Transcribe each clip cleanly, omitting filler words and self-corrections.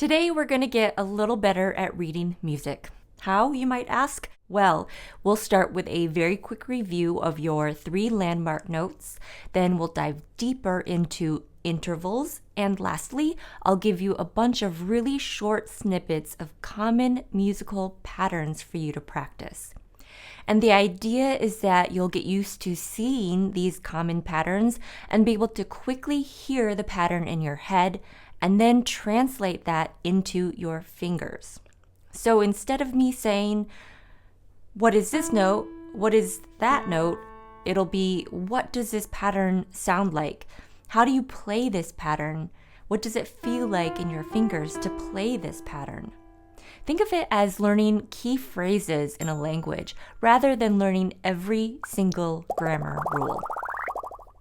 Today we're going to get a little better at reading music. How, you might ask? Well, we'll start with a very quick review of your 3 landmark notes, then we'll dive deeper into intervals, and lastly, I'll give you a bunch of really short snippets of common musical patterns for you to practice. And the idea is that you'll get used to seeing these common patterns and be able to quickly hear the pattern in your head and then translate that into your fingers. So instead of me saying, what is this note? What is that note? It'll be, what does this pattern sound like? How do you play this pattern? What does it feel like in your fingers to play this pattern? Think of it as learning key phrases in a language rather than learning every single grammar rule.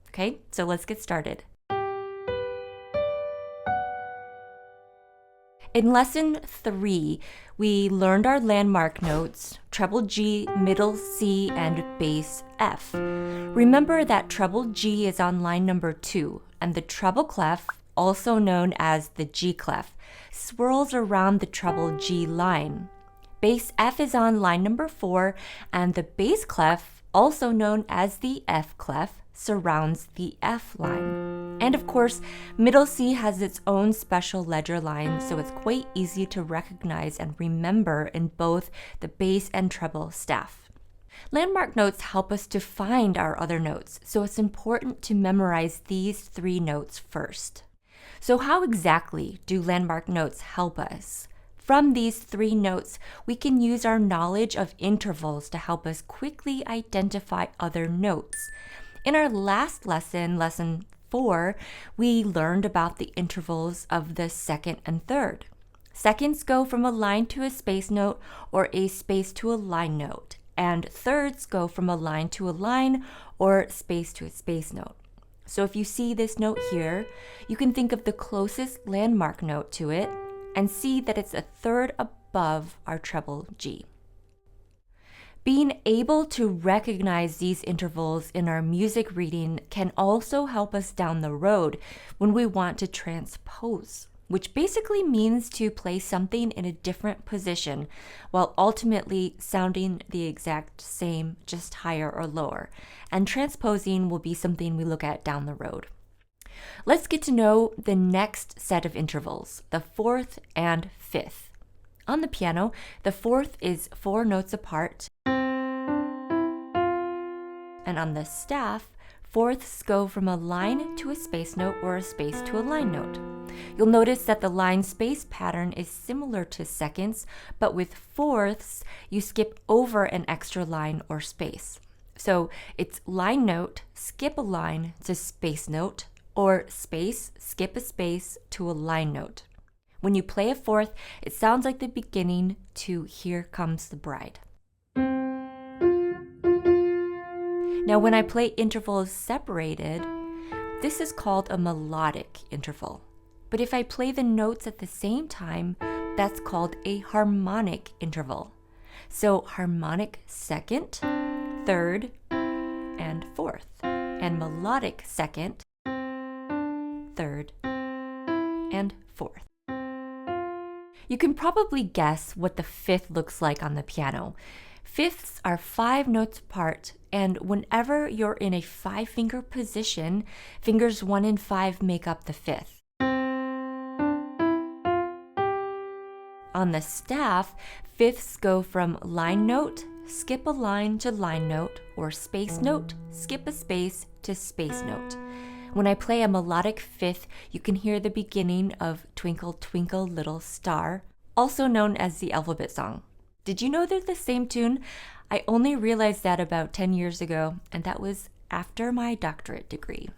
Okay, so let's get started. In lesson 3, we learned our landmark notes, treble G, middle C, and bass F. Remember that treble G is on line number 2, and the treble clef, also known as the G clef, swirls around the treble G line. Bass F is on line number 4, and the bass clef, also known as the F clef, surrounds the F line. And of course, middle C has its own special ledger line, so it's quite easy to recognize and remember in both the bass and treble staff. Landmark notes help us to find our other notes, so it's important to memorize these 3 notes first. So how exactly do landmark notes help us? From these 3 notes, we can use our knowledge of intervals to help us quickly identify other notes. In our last lesson, lesson 4, we learned about the intervals of the second and third. Seconds go from a line to a space note or a space to a line note, and thirds go from a line to a line or space to a space note. So if you see this note here, you can think of the closest landmark note to it and see that it's a third above our treble G. Being able to recognize these intervals in our music reading can also help us down the road when we want to transpose, which basically means to place something in a different position while ultimately sounding the exact same, just higher or lower. And transposing will be something we look at down the road. Let's get to know the next set of intervals, the 4th and 5th. On the piano, the 4th is 4 notes apart, and on the staff, 4ths go from a line to a space note or a space to a line note. You'll notice that the line space pattern is similar to seconds, but with 4ths, you skip over an extra line or space. So it's line note, skip a line to space note, or space, skip a space to a line note. When you play a 4th, it sounds like the beginning to Here Comes the Bride. Now, when I play intervals separated, this is called a melodic interval. But if I play the notes at the same time, that's called a harmonic interval. So harmonic 2nd, 3rd, and 4th, and melodic 2nd, 3rd, and 4th. You can probably guess what the 5th looks like on the piano. 5ths are 5 notes apart, and whenever you're in a 5-finger position, fingers 1 and 5 make up the 5th. On the staff, 5ths go from line note, skip a line to line note, or space note, skip a space to space note. When I play a melodic 5th, you can hear the beginning of Twinkle Twinkle Little Star, also known as the alphabet song. Did you know they're the same tune? I only realized that about 10 years ago, and that was after my doctorate degree.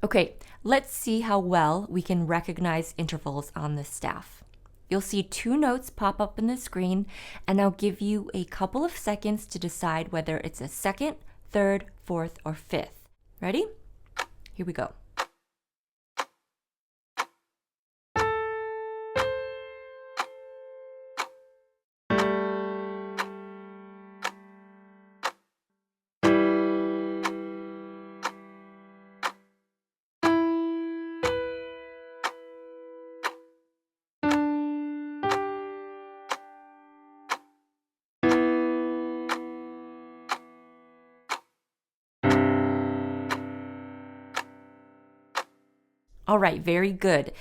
Okay, let's see how well we can recognize intervals on the staff. You'll see 2 notes pop up on the screen, and I'll give you a couple of seconds to decide whether it's a 2nd, 3rd, 4th, or 5th. Ready? Here we go. All right, very good.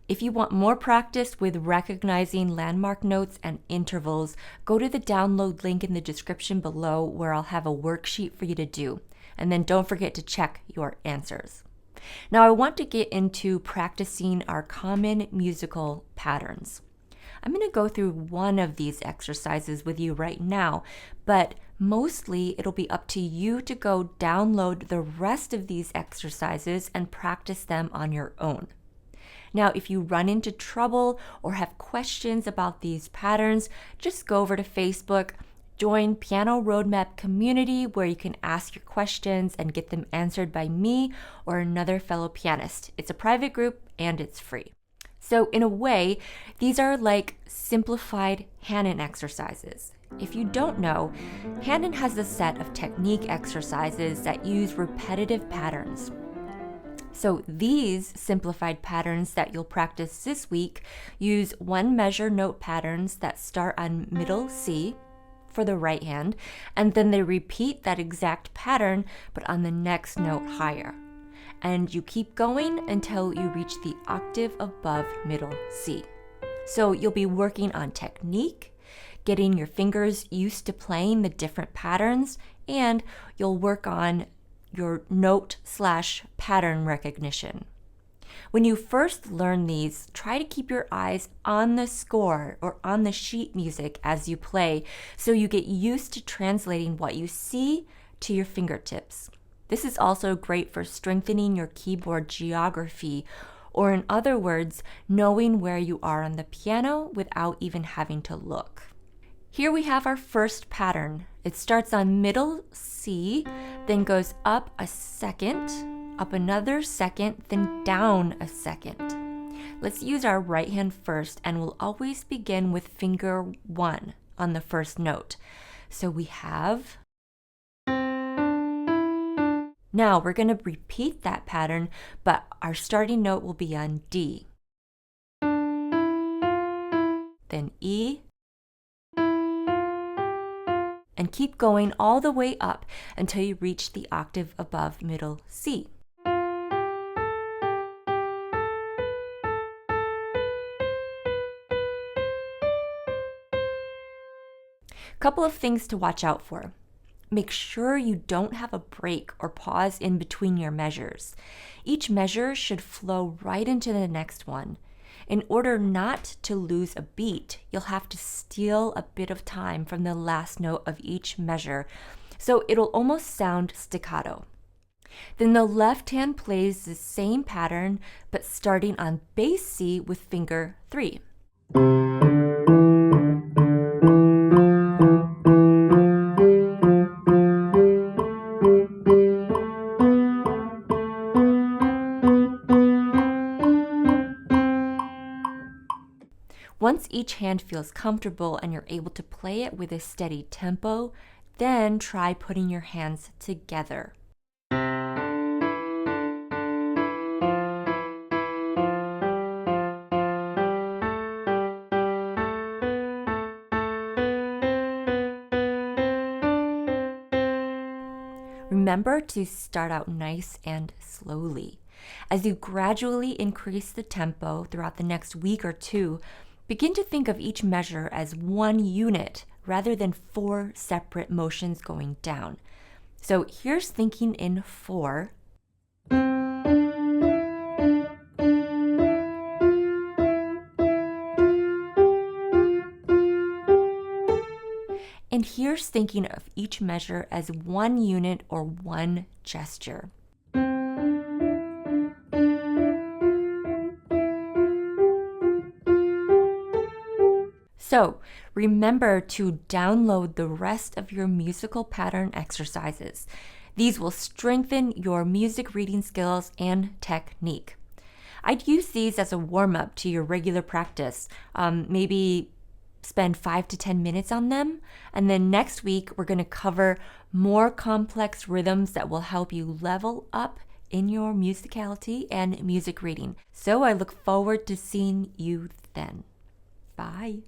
If you want more practice with recognizing landmark notes and intervals, go to the download link in the description below where I'll have a worksheet for you to do. And then don't forget to check your answers. Now I want to get into practicing our common musical patterns. I'm going to go through one of these exercises with you right now, but mostly it'll be up to you to go download the rest of these exercises and practice them on your own. Now, if you run into trouble or have questions about these patterns, just go over to Facebook, join Piano Roadmap Community where you can ask your questions and get them answered by me or another fellow pianist. It's a private group and it's free. So in a way, these are like simplified Hanon exercises. If you don't know, Hanon has a set of technique exercises that use repetitive patterns. So these simplified patterns that you'll practice this week use one measure note patterns that start on middle C for the right hand, and then they repeat that exact pattern but on the next note higher. And you keep going until you reach the octave above middle C. So you'll be working on technique, getting your fingers used to playing the different patterns, and you'll work on your note/pattern recognition. When you first learn these, try to keep your eyes on the score or on the sheet music as you play so you get used to translating what you see to your fingertips. This is also great for strengthening your keyboard geography, or in other words, knowing where you are on the piano without even having to look. Here we have our first pattern. It starts on middle C, then goes up a second, up another second, then down a second. Let's use our right hand first, and we'll always begin with finger 1 on the first note. So we have. Now we're going to repeat that pattern, but our starting note will be on D. Then E. And keep going all the way up until you reach the octave above middle C. Couple of things to watch out for. Make sure you don't have a break or pause in between your measures. Each measure should flow right into the next one. In order not to lose a beat, you'll have to steal a bit of time from the last note of each measure, so it'll almost sound staccato. Then the left hand plays the same pattern, but starting on bass C with finger 3. Once each hand feels comfortable and you're able to play it with a steady tempo, then try putting your hands together. Remember to start out nice and slowly. As you gradually increase the tempo throughout the next week or two, begin to think of each measure as one unit rather than 4 separate motions going down. So here's thinking in 4. And here's thinking of each measure as one unit or one gesture. So remember to download the rest of your musical pattern exercises. These will strengthen your music reading skills and technique. I'd use these as a warm-up to your regular practice. Maybe spend 5 to 10 minutes on them. And then next week, we're going to cover more complex rhythms that will help you level up in your musicality and music reading. So I look forward to seeing you then. Bye.